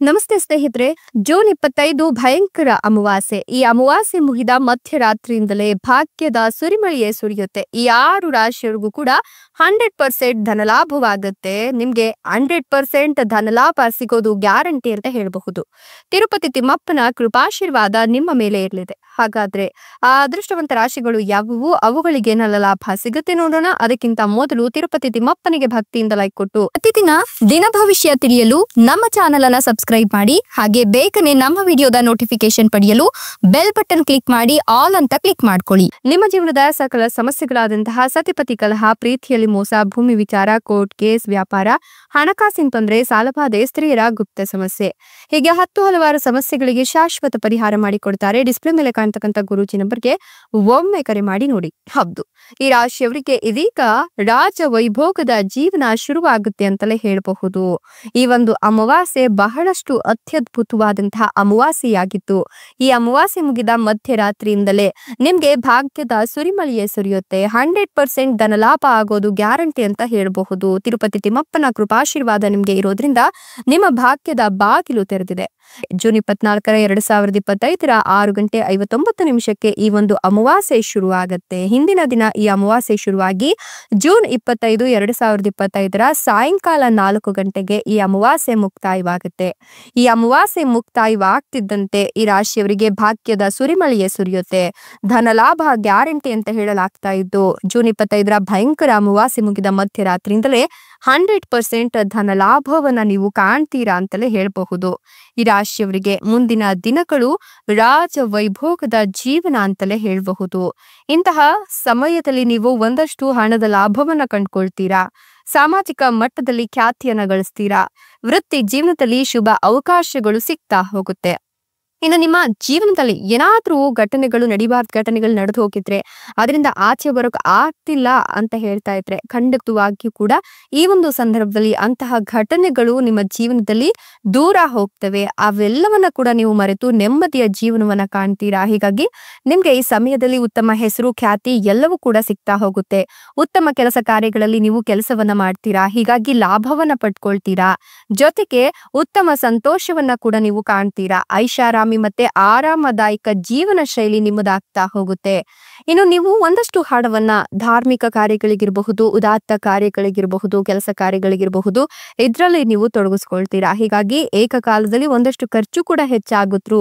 ನಮಸ್ತೆ ಸ್ನೇಹಿತರೆ. ಜೂನ್ 25 ಭಯಂಕರ ಅಮಾವಾಸ್ಯೆ. ಈ ಅಮಾವಾಸ್ಯೆ ಮುಗಿದ ಮಧ್ಯರಾತ್ರಿಯಿಂದಲೇ ಭಾಗ್ಯದ ಸುರಿಮಳೆಯೇ ಸುರಿಯುತ್ತೆ. ಈ 6 ರಾಶಿಯವರಿಗೂ ಕೂಡ 100% ಧನಲಾಭವಾಗುತ್ತೆ. ನಿಮ್ಗೆ 100% ಧನಲಾಭ ಸಿಗೋದು ಗ್ಯಾರಂಟಿ ಅಂತ ಹೇಳಬಹುದು. ತಿರುಪತಿ ತಿಮ್ಮಪ್ಪನ ಕೃಪಾಶೀರ್ವಾದ ನಿಮ್ಮ ಮೇಲೆ ಇರಲಿದೆ. ಹಾಗಾದ್ರೆ ಆ ಅದೃಷ್ಟವಂತ ರಾಶಿಗಳು ಯಾವುವು, ಅವುಗಳಿಗೆ ಏನೆಲ್ಲ ಲಾಭ ಸಿಗುತ್ತೆ ನೋಡೋಣ. ಅದಕ್ಕಿಂತ ಮೊದಲು ತಿರುಪತಿ ತಿಮ್ಮಪ್ಪನಿಗೆ ಭಕ್ತಿಯಿಂದ ಲೈಕ್ ಕೊಟ್ಟು ಪ್ರತಿದಿನ ದಿನ ಭವಿಷ್ಯ ತಿಳಿಯಲು ನಮ್ಮ ಚಾನೆಲ್ ಅನ್ನ ಸಬ್ಸ್ಕ್ರೈಬ್ ಮಾಡಿ. ಹಾಗೆ ಬೇಗನೆ ನಮ್ಮ ವಿಡಿಯೋದ ನೋಟಿಫಿಕೇಶನ್ ಪಡೆಯಲು ಬೆಲ್ ಬಟನ್ ಕ್ಲಿಕ್ ಮಾಡಿ ಆಲ್ ಅಂತ ಕ್ಲಿಕ್ ಮಾಡ್ಕೊಳ್ಳಿ. ನಿಮ್ಮ ಜೀವನದ ಸಕಲ ಸಮಸ್ಯೆಗಳಾದಂತಹ ಸತಿಪತಿ ಕಲಹ, ಪ್ರೀತಿಯಲ್ಲಿ ಮೋಸ, ಭೂಮಿ ವಿಚಾರ, ಕೋರ್ಟ್ ಕೇಸ್, ವ್ಯಾಪಾರ, ಹಣಕಾಸಿನ ತೊಂದರೆ, ಸಾಲಬಾಧೆ, ಸ್ತ್ರೀಯರ ಗುಪ್ತ ಸಮಸ್ಯೆ, ಹೀಗೆ ಹಲವಾರು ಸಮಸ್ಯೆಗಳಿಗೆ ಶಾಶ್ವತ ಪರಿಹಾರ ಮಾಡಿಕೊಡ್ತಾರೆ. ಡಿಸ್ಪ್ಲೇ ಮೇಲೆ ಕಾಣ್ತಕ್ಕಂಥ ಗುರೂಜಿ ನಂಬರ್ಗೆ ಒಮ್ಮೆ ಕರೆ ಮಾಡಿ ನೋಡಿ. ಹೌದು, ಈ ರಾಶಿಯವರಿಗೆ ಇದೀಗ ರಾಜ ವೈಭೋಗದ ಜೀವನ ಶುರುವಾಗುತ್ತೆ ಅಂತಲೇ ಹೇಳಬಹುದು. ಈ ಒಂದು ಅಮಾವಾಸ್ಯೆ ಬಹಳಷ್ಟು ಅತ್ಯದ್ಭುತವಾದಂತಹ ಅಮಾವಾಸ್ಯೆಯಾಗಿತ್ತು. ಈ ಅಮಾವಾಸ್ಯೆ ಮುಗಿದ ಮಧ್ಯರಾತ್ರಿಯಿಂದಲೇ ನಿಮ್ಗೆ ಭಾಗ್ಯದ ಸುರಿಮಳೆಯೇ ಸುರಿಯುತ್ತೆ. 100% ಧನಲಾಭ ಆಗೋದು ಗ್ಯಾರಂಟಿ ಅಂತ ಹೇಳಬಹುದು. ತಿರುಪತಿ ತಿಮ್ಮಪ್ಪನ ಕೃಪಾಶೀರ್ವಾದ ನಿಮ್ಗೆ ಇರೋದ್ರಿಂದ ನಿಮ್ಮ ಭಾಗ್ಯದ ಬಾಗಿಲು ತೆರೆದಿದೆ. ಜೂನ್ 24, 2025 6:59 ಈ ಒಂದು ಅಮಾವಾಸ್ಯೆ ಶುರುವಾಗತ್ತೆ. ಹಿಂದಿನ ದಿನ ಈ ಅಮಾವಾಸ್ಯೆ ಶುರುವಾಗಿ ಜೂನ್ 25, 2025 ಸಾಯಂಕಾಲ 4 ಗಂಟೆಗೆ ಈ ಅಮಾವಾಸ್ಯೆ ಮುಕ್ತಾಯವಾಗುತ್ತೆ. ಈ ಅಮಾವಾಸ್ಯೆ ಮುಕ್ತಾಯವಾಗ್ತಿದ್ದಂತೆ ಈ ರಾಶಿಯವರಿಗೆ ಭಾಗ್ಯದ ಸುರಿಮಳೆಯೇ ಸುರಿಯುತ್ತೆ. ಧನಲಾಭ ಗ್ಯಾರಂಟಿ ಅಂತ ಹೇಳಲಾಗ್ತಾ ಇದ್ದು, ಜೂನ್ 25 ಭಯಂಕರ ಅಮಾವಾಸ್ಯೆ ಮುಗಿದ ಮಧ್ಯರಾತ್ರಿಯಿಂದಲೇ 100% ಧನಲಾಭವನ್ನ ನೀವು ಕಾಣ್ತೀರಾ ಅಂತಲೇ ಹೇಳಬಹುದು. ಈ ರಾಶಿಯವರಿಗೆ ಮುಂದಿನ ದಿನಗಳು ರಾಜ ವೈಭೋಗದ ಜೀವನ ಅಂತಲೇ ಹೇಳಬಹುದು. ಇಂತಹ ಸಮಯದಲ್ಲಿ ನೀವು ಒಂದಷ್ಟು ಹಣದ ಲಾಭವನ್ನ ಕಂಡುಕೊಳ್ತೀರಾ. ಸಾಮಾಜಿಕ ಮಟ್ಟದಲ್ಲಿ ಖ್ಯಾತಿಯನ್ನ ಗಳಿಸ್ತೀರಾ. ವೃತ್ತಿ ಜೀವನದಲ್ಲಿ ಶುಭ ಅವಕಾಶಗಳು ಸಿಗ್ತಾ ಹೋಗುತ್ತೆ. ಇನ್ನು ನಿಮ್ಮ ಜೀವನದಲ್ಲಿ ಏನಾದ್ರೂ ನಡಿಬಾರ್ದ ಘಟನೆಗಳು ನಡೆದು ಹೋಗಿದ್ರೆ, ಅದರಿಂದ ಆಚೆ ಬರೋಕ್ ಆಗ್ತಿಲ್ಲ ಅಂತ ಹೇಳ್ತಾ ಇದ್ರೆ, ಖಂಡಿತವಾಗಿಯೂ ಕೂಡ ಈ ಒಂದು ಸಂದರ್ಭದಲ್ಲಿ ಅಂತಹ ಘಟನೆಗಳು ನಿಮ್ಮ ಜೀವನದಲ್ಲಿ ದೂರ ಹೋಗ್ತವೆ. ಅವೆಲ್ಲವನ್ನ ಕೂಡ ನೀವು ಮರೆತು ನೆಮ್ಮದಿಯ ಜೀವನವನ್ನ ಕಾಣ್ತೀರಾ. ಹೀಗಾಗಿ ನಿಮ್ಗೆ ಈ ಸಮಯದಲ್ಲಿ ಉತ್ತಮ ಹೆಸರು, ಖ್ಯಾತಿ ಎಲ್ಲವೂ ಕೂಡ ಸಿಗ್ತಾ ಹೋಗುತ್ತೆ. ಉತ್ತಮ ಕೆಲಸ ಕಾರ್ಯಗಳಲ್ಲಿ ನೀವು ಕೆಲಸವನ್ನ ಮಾಡ್ತೀರಾ. ಹೀಗಾಗಿ ಲಾಭವನ್ನ ಪಡ್ಕೊಳ್ತೀರಾ. ಜೊತೆಗೆ ಉತ್ತಮ ಸಂತೋಷವನ್ನ ಕೂಡ ನೀವು ಕಾಣ್ತೀರಾ. ಐಷಾರಾಮಿ ಮತ್ತೆ ಆರಾಮದಾಯಕ ಜೀವನ ಶೈಲಿ ನಿಮ್ಮದಾಗ್ತಾ ಹೋಗುತ್ತೆ. ಇನ್ನು ನೀವು ಒಂದಷ್ಟು ಹಣವನ್ನ ಧಾರ್ಮಿಕ ಕಾರ್ಯಗಳಿಗಿರಬಹುದು, ಉದಾತ್ತ ಕಾರ್ಯಗಳಿಗಿರಬಹುದು, ಕೆಲಸ ಕಾರ್ಯಗಳಿಗಿರಬಹುದು, ಇದ್ರಲ್ಲಿ ನೀವು ತೊಡಗಿಸ್ಕೊಳ್ತೀರಾ. ಹೀಗಾಗಿ ಏಕಕಾಲದಲ್ಲಿ ಒಂದಷ್ಟು ಖರ್ಚು ಕೂಡ ಹೆಚ್ಚಾಗುತ್ತೂ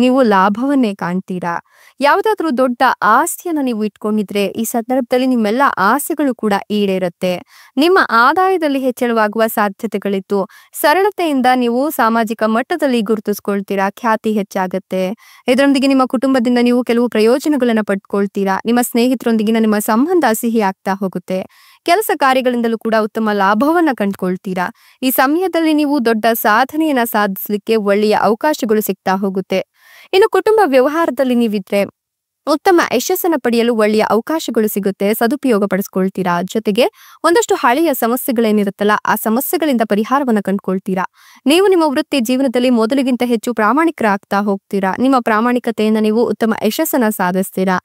ನೀವು ಲಾಭವನ್ನೇ ಕಾಣ್ತೀರಾ. ಯಾವುದಾದ್ರೂ ದೊಡ್ಡ ಆಸ್ತಿಯನ್ನ ನೀವು ಇಟ್ಕೊಂಡಿದ್ರೆ ಈ ಸಂದರ್ಭದಲ್ಲಿ ನಿಮ್ಮೆಲ್ಲ ಆಸೆಗಳು ಕೂಡ ಈಡೇರುತ್ತೆ. ನಿಮ್ಮ ಆದಾಯದಲ್ಲಿ ಹೆಚ್ಚಳವಾಗುವ ಸಾಧ್ಯತೆಗಳಿತ್ತು. ಸರಳತೆಯಿಂದ ನೀವು ಸಾಮಾಜಿಕ ಮಟ್ಟದಲ್ಲಿ ಗುರುತಿಸ್ಕೊಳ್ತೀರಾ. ಖ್ಯಾತಿ ಹೆಚ್ಚಾಗತ್ತೆ. ಇದರೊಂದಿಗೆ ನಿಮ್ಮ ಕುಟುಂಬದಿಂದ ನೀವು ಕೆಲವು ಪ್ರಯೋಜನಗಳನ್ನ ಪಡ್ಕೊಳ್ತೀರಾ. ನಿಮ್ಮ ಸ್ನೇಹಿತರೊಂದಿಗಿನ ನಿಮ್ಮ ಸಂಬಂಧ ಸಿಹಿ ಆಗ್ತಾ ಹೋಗುತ್ತೆ. ಕೆಲಸ ಕಾರ್ಯಗಳಿಂದಲೂ ಕೂಡ ಉತ್ತಮ ಲಾಭವನ್ನ ಕಂಡುಕೊಳ್ತೀರಾ. ಈ ಸಮಯದಲ್ಲಿ ನೀವು ದೊಡ್ಡ ಸಾಧನೆಯನ್ನ ಸಾಧಿಸಲಿಕ್ಕೆ ಒಳ್ಳೆಯ ಅವಕಾಶಗಳು ಸಿಗ್ತಾ ಹೋಗುತ್ತೆ. ಇನ್ನು ಕುಟುಂಬ ವ್ಯವಹಾರದಲ್ಲಿ ನೀವಿದ್ರೆ ಉತ್ತಮ ಯಶಸ್ಸನ್ನ ಪಡೆಯಲು ಒಳ್ಳೆಯ ಅವಕಾಶಗಳು ಸಿಗುತ್ತೆ. ಸದುಪಯೋಗ ಪಡಿಸ್ಕೊಳ್ತೀರಾ. ಜೊತೆಗೆ ಒಂದಷ್ಟು ಹಳೆಯ ಸಮಸ್ಯೆಗಳೇನಿರುತ್ತಲ್ಲ, ಆ ಸಮಸ್ಯೆಗಳಿಂದ ಪರಿಹಾರವನ್ನ ಕಂಡುಕೊಳ್ತೀರಾ. ನೀವು ನಿಮ್ಮ ವೃತ್ತಿ ಜೀವನದಲ್ಲಿ ಮೊದಲಿಗಿಂತ ಹೆಚ್ಚು ಪ್ರಾಮಾಣಿಕರಾಗ್ತಾ ಹೋಗ್ತೀರಾ. ನಿಮ್ಮ ಪ್ರಾಮಾಣಿಕತೆಯಿಂದ ನೀವು ಉತ್ತಮ ಯಶಸ್ಸನ್ನ ಸಾಧಿಸ್ತೀರಾ.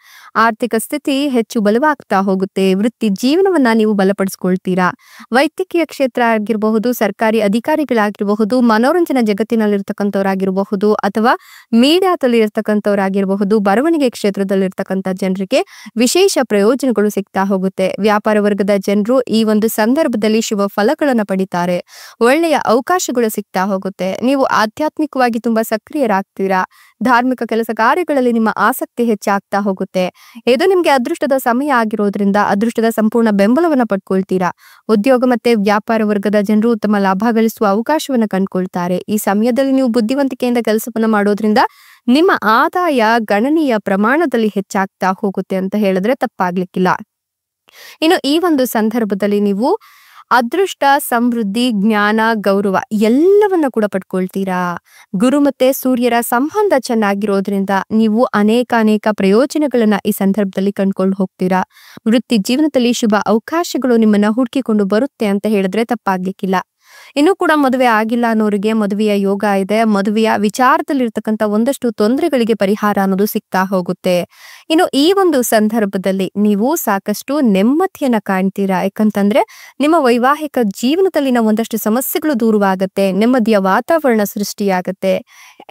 ಆರ್ಥಿಕ ಸ್ಥಿತಿ ಹೆಚ್ಚು ಬಲವಾಗ್ತಾ ಹೋಗುತ್ತೆ. ವೃತ್ತಿ ಜೀವನವನ್ನ ನೀವು ಬಲಪಡಿಸ್ಕೊಳ್ತೀರಾ. ವೈದ್ಯಕೀಯ ಕ್ಷೇತ್ರ ಆಗಿರಬಹುದು, ಸರ್ಕಾರಿ ಅಧಿಕಾರಿಗಳಾಗಿರಬಹುದು, ಮನೋರಂಜನಾ ಜಗತ್ತಿನಲ್ಲಿರ್ತಕ್ಕಂಥವ್ರಾಗಿರಬಹುದು, ಅಥವಾ ಮೀಡಿಯಾದಲ್ಲಿ ಇರ್ತಕ್ಕಂಥವ್ರಾಗಿರಬಹುದು, ಬರವಣಿಗೆ ಕ್ಷೇತ್ರದ ಇರ್ತಕ್ಕಂಥ ಜನರಿಗೆ ವಿಶೇಷ ಪ್ರಯೋಜನಗಳು ಸಿಗ್ತಾ ಹೋಗುತ್ತೆ. ವ್ಯಾಪಾರ ವರ್ಗದ ಜನರು ಈ ಒಂದು ಸಂದರ್ಭದಲ್ಲಿ ಶುಭ ಫಲಗಳನ್ನ ಪಡಿತಾರೆ. ಒಳ್ಳೆಯ ಅವಕಾಶಗಳು ಸಿಗ್ತಾ ಹೋಗುತ್ತೆ. ನೀವು ಆಧ್ಯಾತ್ಮಿಕವಾಗಿ ತುಂಬಾ ಸಕ್ರಿಯರಾಗ್ತೀರಾ. ಧಾರ್ಮಿಕ ಕೆಲಸ ಕಾರ್ಯಗಳಲ್ಲಿ ನಿಮ್ಮ ಆಸಕ್ತಿ ಹೆಚ್ಚಾಗ್ತಾ ಹೋಗುತ್ತೆ. ಇದು ನಿಮ್ಗೆ ಅದೃಷ್ಟದ ಸಮಯ ಆಗಿರೋದ್ರಿಂದ ಅದೃಷ್ಟದ ಸಂಪೂರ್ಣ ಬೆಂಬಲವನ್ನ ಪಡ್ಕೊಳ್ತೀರಾ. ಉದ್ಯೋಗ ಮತ್ತೆ ವ್ಯಾಪಾರ ವರ್ಗದ ಜನರು ಉತ್ತಮ ಲಾಭ ಗಳಿಸುವ ಅವಕಾಶವನ್ನ ಕಂಡುಕೊಳ್ತಾರೆ. ಈ ಸಮಯದಲ್ಲಿ ನೀವು ಬುದ್ಧಿವಂತಿಕೆಯಿಂದ ಕೆಲಸವನ್ನ ಮಾಡೋದ್ರಿಂದ ನಿಮ್ಮ ಆದಾಯ ಗಣನೀಯ ಪ್ರಮಾಣದಲ್ಲಿ ಹೆಚ್ಚಾಗ್ತಾ ಹೋಗುತ್ತೆ ಅಂತ ಹೇಳಿದ್ರೆ ತಪ್ಪಾಗ್ಲಿಕ್ಕಿಲ್ಲ. ಇನ್ನು ಈ ಒಂದು ಸಂದರ್ಭದಲ್ಲಿ ನೀವು ಅದೃಷ್ಟ, ಸಮೃದ್ಧಿ, ಜ್ಞಾನ, ಗೌರವ ಎಲ್ಲವನ್ನ ಕೂಡ ಪಡ್ಕೊಳ್ತೀರಾ. ಗುರು ಮತ್ತೆ ಸೂರ್ಯರ ಸಂಬಂಧ ಚೆನ್ನಾಗಿರೋದ್ರಿಂದ ನೀವು ಅನೇಕ ಪ್ರಯೋಜನಗಳನ್ನ ಈ ಸಂದರ್ಭದಲ್ಲಿ ಕಂಡುಕೊಂಡು ಹೋಗ್ತೀರಾ. ವೃತ್ತಿ ಜೀವನದಲ್ಲಿ ಶುಭ ಅವಕಾಶಗಳು ನಿಮ್ಮನ್ನ ಹುಡುಕಿಕೊಂಡು ಬರುತ್ತೆ ಅಂತ ಹೇಳಿದ್ರೆ ತಪ್ಪಾಗ್ಲಿಕ್ಕಿಲ್ಲ. ಇನ್ನೂ ಕೂಡ ಮದುವೆ ಆಗಿಲ್ಲ ಅನ್ನೋರಿಗೆ ಮದುವೆಯ ಯೋಗ ಇದೆ. ಮದುವೆಯ ವಿಚಾರದಲ್ಲಿರ್ತಕ್ಕಂಥ ಒಂದಷ್ಟು ತೊಂದರೆಗಳಿಗೆ ಪರಿಹಾರ ಅನ್ನೋದು ಸಿಗ್ತಾ ಹೋಗುತ್ತೆ. ಇನ್ನು ಈ ಒಂದು ಸಂದರ್ಭದಲ್ಲಿ ನೀವು ಸಾಕಷ್ಟು ನೆಮ್ಮದಿಯನ್ನ ಕಾಣ್ತೀರಾ. ಯಾಕಂತಂದ್ರೆ ನಿಮ್ಮ ವೈವಾಹಿಕ ಜೀವನದಲ್ಲಿನ ಒಂದಷ್ಟು ಸಮಸ್ಯೆಗಳು ದೂರವಾಗತ್ತೆ, ನೆಮ್ಮದಿಯ ವಾತಾವರಣ ಸೃಷ್ಟಿಯಾಗತ್ತೆ.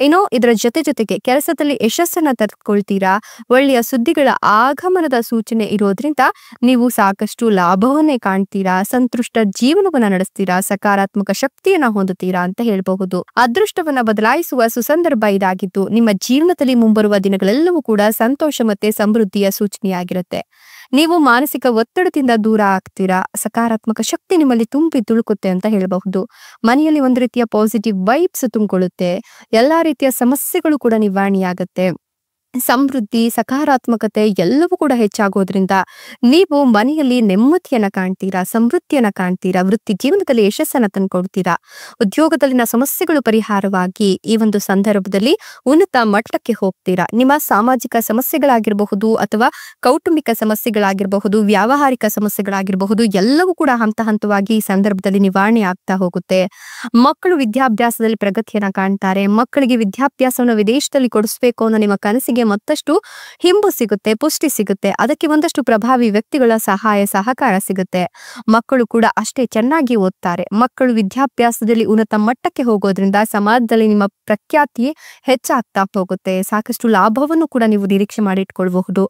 ಇನ್ನು ಇದರ ಜೊತೆಗೆ ಕೆಲಸದಲ್ಲಿ ಯಶಸ್ಸನ್ನ ತೆಗೆದುಕೊಳ್ತೀರಾ. ಒಳ್ಳೆಯ ಸುದ್ದಿಗಳ ಆಗಮನದ ಸೂಚನೆ ಇರೋದ್ರಿಂದ ನೀವು ಸಾಕಷ್ಟು ಲಾಭವನ್ನೇ ಕಾಣ್ತೀರಾ. ಸಂತುಷ್ಟ ಜೀವನವನ್ನ ನಡೆಸ್ತೀರಾ. ಸಕಾರಾತ್ಮಕ ಶಕ್ತಿಯನ್ನ ಹೊಂದುತ್ತೀರಾ ಅಂತ ಹೇಳಬಹುದು. ಅದೃಷ್ಟವನ್ನ ಬದಲಾಯಿಸುವ ಸುಸಂದರ್ಭ ಇದಾಗಿದ್ದು ನಿಮ್ಮ ಜೀವನದಲ್ಲಿ ಮುಂಬರುವ ದಿನಗಳೆಲ್ಲವೂ ಕೂಡ ಸಂತೋಷ ಮತ್ತೆ ಸಮೃದ್ಧಿಯ ಸೂಚನೆಯಾಗಿರುತ್ತೆ. ನೀವು ಮಾನಸಿಕ ಒತ್ತಡದಿಂದ ದೂರ ಆಗ್ತೀರಾ. ಸಕಾರಾತ್ಮಕ ಶಕ್ತಿ ನಿಮ್ಮಲ್ಲಿ ತುಂಬಿ ತುಳುಕುತ್ತೆ ಅಂತ ಹೇಳಬಹುದು. ಮನೆಯಲ್ಲಿ ಒಂದು ರೀತಿಯ ಪಾಸಿಟಿವ್ ವೈಬ್ಸ್ ತುಂಬಿಕೊಳ್ಳುತ್ತೆ. ಎಲ್ಲಾ ರೀತಿಯ ಸಮಸ್ಯೆಗಳು ಕೂಡ ನಿವಾರಣೆಯಾಗತ್ತೆ. ಸಮೃದ್ಧಿ, ಸಕಾರಾತ್ಮಕತೆ ಎಲ್ಲವೂ ಕೂಡ ಹೆಚ್ಚಾಗೋದ್ರಿಂದ ನೀವು ಮನೆಯಲ್ಲಿ ನೆಮ್ಮದಿಯನ್ನ ಕಾಣ್ತೀರಾ, ಸಮೃದ್ಧಿಯನ್ನ ಕಾಣ್ತೀರಾ. ವೃತ್ತಿ ಜೀವನದಲ್ಲಿ ಯಶಸ್ಸನ್ನ ತಂದ್ಕೊಡ್ತೀರಾ. ಉದ್ಯೋಗದಲ್ಲಿನ ಸಮಸ್ಯೆಗಳು ಪರಿಹಾರವಾಗಿ ಈ ಒಂದು ಸಂದರ್ಭದಲ್ಲಿ ಉನ್ನತ ಮಟ್ಟಕ್ಕೆ ಹೋಗ್ತೀರಾ. ನಿಮ್ಮ ಸಾಮಾಜಿಕ ಸಮಸ್ಯೆಗಳಾಗಿರಬಹುದು ಅಥವಾ ಕೌಟುಂಬಿಕ ಸಮಸ್ಯೆಗಳಾಗಿರಬಹುದು, ವ್ಯಾವಹಾರಿಕ ಸಮಸ್ಯೆಗಳಾಗಿರಬಹುದು, ಎಲ್ಲವೂ ಕೂಡ ಹಂತವಾಗಿ ಈ ಸಂದರ್ಭದಲ್ಲಿ ನಿವಾರಣೆ ಆಗ್ತಾ ಹೋಗುತ್ತೆ. ಮಕ್ಕಳು ವಿದ್ಯಾಭ್ಯಾಸದಲ್ಲಿ ಪ್ರಗತಿಯನ್ನ ಕಾಣ್ತಾರೆ. ಮಕ್ಕಳಿಗೆ ವಿದ್ಯಾಭ್ಯಾಸವನ್ನು ವಿದೇಶದಲ್ಲಿ ಕೊಡಿಸ್ಬೇಕು ಅನ್ನೋ ನಿಮ್ಮ ಕನಸಿಗೆ ಮತ್ತಷ್ಟು ಹಿಂಬು ಸಿಗುತ್ತೆ, ಪುಷ್ಟಿ ಸಿಗುತ್ತೆ. ಅದಕ್ಕೆ ಒಂದಷ್ಟು ಪ್ರಭಾವಿ ವ್ಯಕ್ತಿಗಳ ಸಹಕಾರ ಸಿಗುತ್ತೆ. ಮಕ್ಕಳು ಕೂಡ ಅಷ್ಟೇ ಚೆನ್ನಾಗಿ ಓದ್ತಾರೆ. ಮಕ್ಕಳು ವಿದ್ಯಾಭ್ಯಾಸದಲ್ಲಿ ಉನ್ನತ ಮಟ್ಟಕ್ಕೆ ಹೋಗೋದ್ರಿಂದ ಸಮಾಜದಲ್ಲಿ ನಿಮ್ಮ ಪ್ರಖ್ಯಾತಿ ಹೆಚ್ಚಾಗ್ತಾ ಹೋಗುತ್ತೆ. ಸಾಕಷ್ಟು ಲಾಭವನ್ನು ಕೂಡ ನೀವು ನಿರೀಕ್ಷೆ ಮಾಡಿ ಇಟ್ಕೊಳ್ಬಹುದು.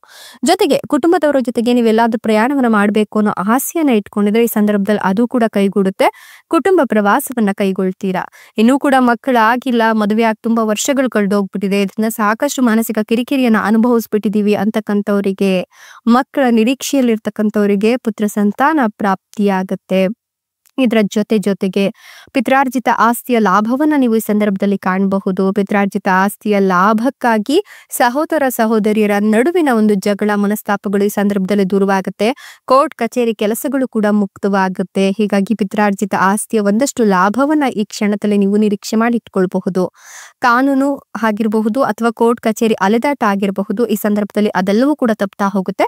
ಜೊತೆಗೆ ಕುಟುಂಬದವರ ಜೊತೆಗೆ ನೀವೆಲ್ಲಾದ್ರೂ ಪ್ರಯಾಣವನ್ನ ಮಾಡಬೇಕು ಅನ್ನೋ ಆಸೆಯನ್ನ ಇಟ್ಕೊಂಡಿದ್ರೆ ಈ ಸಂದರ್ಭದಲ್ಲಿ ಅದು ಕೂಡ ಕೈಗೂಡುತ್ತೆ. ಕುಟುಂಬ ಪ್ರವಾಸವನ್ನ ಕೈಗೊಳ್ತೀರಾ. ಇನ್ನೂ ಕೂಡ ಮಕ್ಕಳಾಗಿಲ್ಲ, ಮದುವೆ ಆಗಿ ತುಂಬಾ ವರ್ಷಗಳು ಕಳೆದೋಗ್ಬಿಟ್ಟಿದೆ, ಇದನ್ನ ಸಾಕಷ್ಟು ಮಾನಸಿಕ ಕಿರಿಕಿರಿಯನ್ನ ಅನುಭವಿಸ್ಬಿಟ್ಟಿದೀವಿ ಅಂತಕ್ಕಂಥವರಿಗೆ, ಮಕ್ಕಳ ನಿರೀಕ್ಷೆಯಲ್ಲಿರ್ತಕ್ಕಂಥವರಿಗೆ ಪುತ್ರ ಸಂತಾನ ಪ್ರಾಪ್ತಿಯಾಗತ್ತೆ. ಇದರ ಜೊತೆಗೆ ಪಿತ್ರಾರ್ಜಿತ ಆಸ್ತಿಯ ಲಾಭವನ್ನ ನೀವು ಈ ಸಂದರ್ಭದಲ್ಲಿ ಕಾಣಬಹುದು. ಪಿತ್ರಾರ್ಜಿತ ಆಸ್ತಿಯ ಲಾಭಕ್ಕಾಗಿ ಸಹೋದರ ಸಹೋದರಿಯರ ನಡುವಿನ ಒಂದು ಜಗಳ, ಮನಸ್ತಾಪಗಳು ಈ ಸಂದರ್ಭದಲ್ಲಿ ದೂರವಾಗುತ್ತೆ. ಕೋರ್ಟ್ ಕಚೇರಿ ಕೆಲಸಗಳು ಕೂಡ ಮುಕ್ತವಾಗುತ್ತೆ. ಹೀಗಾಗಿ ಪಿತ್ರಾರ್ಜಿತ ಆಸ್ತಿಯ ಒಂದಷ್ಟು ಲಾಭವನ್ನ ಈ ಕ್ಷಣದಲ್ಲಿ ನೀವು ನಿರೀಕ್ಷೆ ಮಾಡಿ ಇಟ್ಕೊಳ್ಬಹುದು. ಕಾನೂನು ಆಗಿರಬಹುದು ಅಥವಾ ಕೋರ್ಟ್ ಕಚೇರಿ ಅಲೆದಾಟ ಆಗಿರಬಹುದು, ಈ ಸಂದರ್ಭದಲ್ಲಿ ಅದೆಲ್ಲವೂ ಕೂಡ ತಪ್ತಾ ಹೋಗುತ್ತೆ.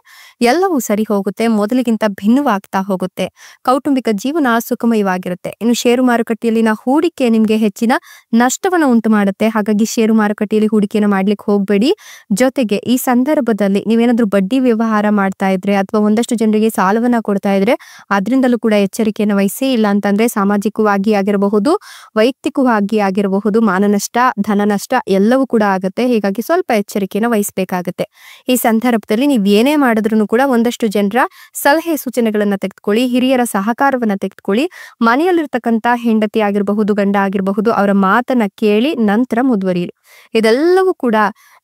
ಎಲ್ಲವೂ ಸರಿ ಹೋಗುತ್ತೆ, ಮೊದಲಿಗಿಂತ ಭಿನ್ನವಾಗ್ತಾ ಹೋಗುತ್ತೆ. ಕೌಟುಂಬಿಕ ಜೀವನ ಸುಖಮಯವಾಗಿರುತ್ತೆ. ಇನ್ನು ಷೇರು ಮಾರುಕಟ್ಟೆಯಲ್ಲಿನ ಹೂಡಿಕೆ ನಿಮ್ಗೆ ಹೆಚ್ಚಿನ ನಷ್ಟವನ್ನ ಉಂಟು ಮಾಡುತ್ತೆ. ಹಾಗಾಗಿ ಷೇರು ಮಾರುಕಟ್ಟೆಯಲ್ಲಿ ಹೂಡಿಕೆಯನ್ನು ಮಾಡ್ಲಿಕ್ಕೆ ಹೋಗ್ಬೇಡಿ. ಜೊತೆಗೆ ಈ ಸಂದರ್ಭದಲ್ಲಿ ನೀವೇನಾದ್ರೂ ಬಡ್ಡಿ ವ್ಯವಹಾರ ಮಾಡ್ತಾ ಇದ್ರೆ ಅಥವಾ ಒಂದಷ್ಟು ಜನರಿಗೆ ಸಾಲವನ್ನ ಕೊಡ್ತಾ ಇದ್ರೆ ಅದರಿಂದಲೂ ಕೂಡ ಎಚ್ಚರಿಕೆಯನ್ನು ವಹಿಸಿ. ಇಲ್ಲ ಅಂತಂದ್ರೆ ಸಾಮಾಜಿಕವಾಗಿ ಆಗಿರಬಹುದು, ವೈಯಕ್ತಿಕವಾಗಿ ಆಗಿರಬಹುದು, ಮಾನನಷ್ಟ, ಧನ ನಷ್ಟ ಎಲ್ಲವೂ ಕೂಡ ಆಗುತ್ತೆ. ಹೀಗಾಗಿ ಸ್ವಲ್ಪ ಎಚ್ಚರಿಕೆಯನ್ನು ವಹಿಸಬೇಕಾಗತ್ತೆ. ಈ ಸಂದರ್ಭದಲ್ಲಿ ನೀವ್ ಏನೇ ಮಾಡಿದ್ರು ಕೂಡ ಒಂದಷ್ಟು ಜನರ ಸಲಹೆ ಸೂಚನೆಗಳನ್ನ ತೆಗೆದುಕೊಳ್ಳಿ. ಹಿರಿಯರ ಸಹಕಾರವನ್ನ ತೆಗೆದುಕೊಳ್ಳಿ. ಮನೆಯಲ್ಲಿರ್ತಕ್ಕಂಥ ಹೆಂಡತಿ ಆಗಿರಬಹುದು, ಗಂಡ ಆಗಿರಬಹುದು, ಅವರ ಮಾತನ್ನ ಕೇಳಿ ನಂತರ ಮುಂದುವರಿಯಿರಿ. ಇದೆಲ್ಲವೂ ಕೂಡ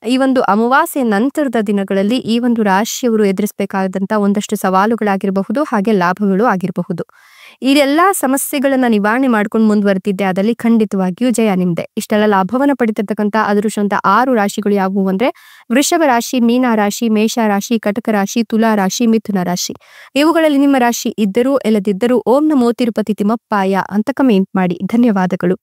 ಈ ಒಂದು ಅಮಾವಾಸ್ಯೆ ನಂತರದ ದಿನಗಳಲ್ಲಿ ಈ ಒಂದು ರಾಶಿಯವರು ಎದುರಿಸಬೇಕಾದಂತ ಒಂದಷ್ಟು ಸವಾಲುಗಳಾಗಿರಬಹುದು, ಹಾಗೆ ಲಾಭಗಳು ಆಗಿರಬಹುದು. ಇದೆಲ್ಲಾ ಸಮಸ್ಯೆಗಳನ್ನ ನಿವಾರಣೆ ಮಾಡ್ಕೊಂಡು ಮುಂದುವರೆದಿದ್ದೆ ಅದಲ್ಲಿ ಖಂಡಿತವಾಗಿಯೂ ಜಯ ನಿಮ್ದೆ. ಇಷ್ಟೆಲ್ಲ ಲಾಭವನ್ನ ಪಡಿತಿರ್ತಕ್ಕಂಥ ಅದೃಷ್ಟವಂತ 6 ರಾಶಿಗಳು ಯಾವುವು ಅಂದ್ರೆ ವೃಷಭ ರಾಶಿ, ಮೀನ ರಾಶಿ, ಮೇಷ ರಾಶಿ, ಕಟಕ ರಾಶಿ, ತುಲಾ ರಾಶಿ, ಮಿಥುನ ರಾಶಿ. ಇವುಗಳಲ್ಲಿ ನಿಮ್ಮ ರಾಶಿ ಇದ್ದರೂ ಇಲ್ಲದಿದ್ದರೂ ಓಂ ನಮೋ ತಿರುಪತಿ ತಿಮ್ಮಪ್ಪಾಯ ಅಂತ ಕಮೆಂಟ್ ಮಾಡಿ. ಧನ್ಯವಾದಗಳು.